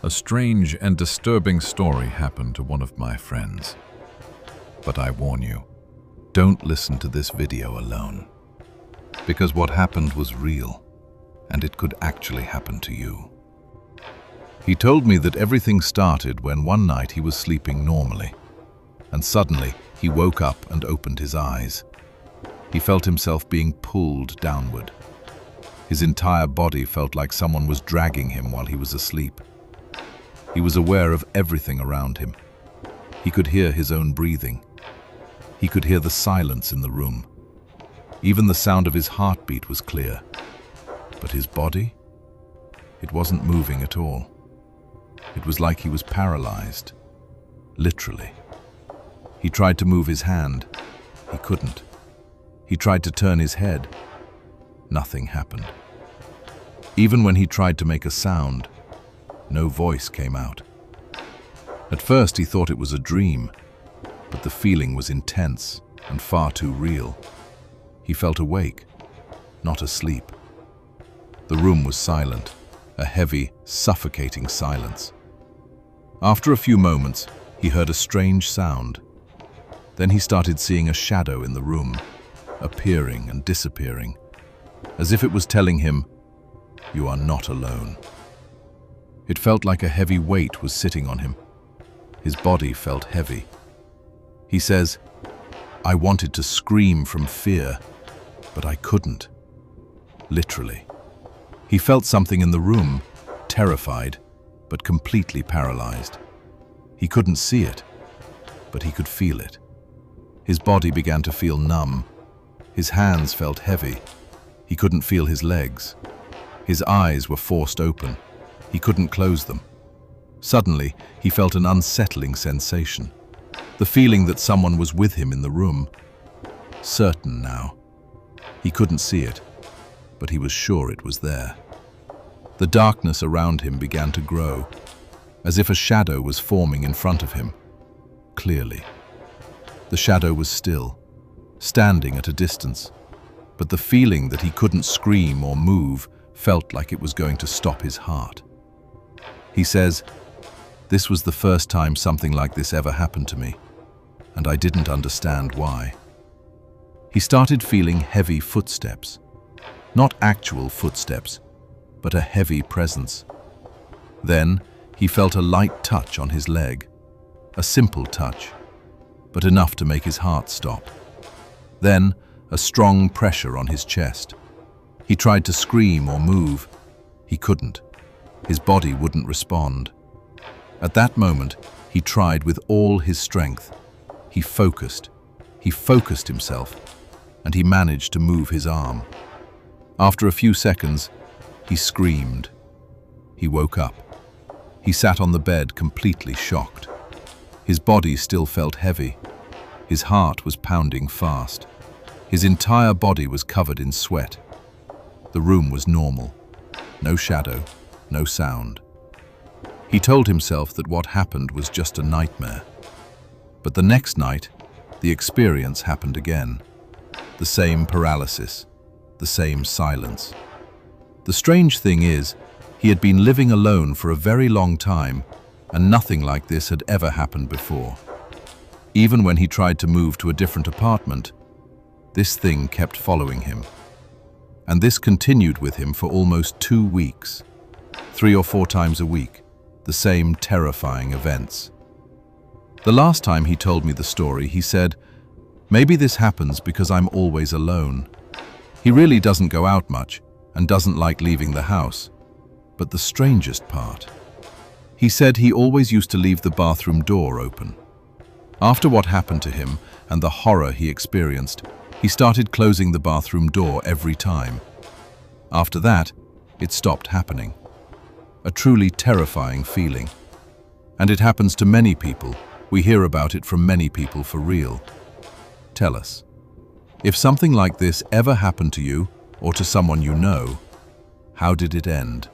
A strange and disturbing story happened to one of my friends. But I warn you, don't listen to this video alone. Because what happened was real, and it could actually happen to you. He told me that everything started when one night he was sleeping normally, and suddenly he woke up and opened his eyes. He felt himself being pulled downward. His entire body felt like someone was dragging him while he was asleep. He was aware of everything around him. He could hear his own breathing. He could hear the silence in the room. Even the sound of his heartbeat was clear. But his body? It wasn't moving at all. It was like he was paralyzed. Literally. He tried to move his hand. He couldn't. He tried to turn his head. Nothing happened. Even when he tried to make a sound, no voice came out. At first he thought it was a dream, but the feeling was intense and far too real. He felt awake, not asleep. The room was silent, a heavy, suffocating silence. After a few moments, he heard a strange sound. Then he started seeing a shadow in the room, appearing and disappearing, as if it was telling him, "You are not alone." It felt like a heavy weight was sitting on him. His body felt heavy. He says, "I wanted to scream from fear, but I couldn't." Literally. He felt something in the room, terrified, but completely paralyzed. He couldn't see it, but he could feel it. His body began to feel numb. His hands felt heavy. He couldn't feel his legs. His eyes were forced open. He couldn't close them. Suddenly, he felt an unsettling sensation. The feeling that someone was with him in the room. Certain now. He couldn't see it, but he was sure it was there. The darkness around him began to grow, as if a shadow was forming in front of him. Clearly. The shadow was still, standing at a distance, but the feeling that he couldn't scream or move felt like it was going to stop his heart. He says, "This was the first time something like this ever happened to me, and I didn't understand why." He started feeling heavy footsteps. Not actual footsteps, but a heavy presence. Then he felt a light touch on his leg, a simple touch, but enough to make his heart stop. Then a strong pressure on his chest. He tried to scream or move. He couldn't. His body wouldn't respond. At that moment, he tried with all his strength. He focused himself, and he managed to move his arm. After a few seconds, he screamed. He woke up. He sat on the bed completely shocked. His body still felt heavy. His heart was pounding fast. His entire body was covered in sweat. The room was normal. No shadow, no sound. He told himself that what happened was just a nightmare. But the next night, the experience happened again. The same paralysis, the same silence. The strange thing is, he had been living alone for a very long time, and nothing like this had ever happened before. Even when he tried to move to a different apartment, this thing kept following him. And this continued with him for almost 2 weeks. 3 or 4 times a week, the same terrifying events. The last time he told me the story, he said, "Maybe this happens because I'm always alone." He really doesn't go out much and doesn't like leaving the house. But the strangest part, he said he always used to leave the bathroom door open. After what happened to him and the horror he experienced, he started closing the bathroom door every time. After that, it stopped happening. A truly terrifying feeling. And it happens to many people. We hear about it from many people for real. Tell us, if something like this ever happened to you or to someone you know, how did it end?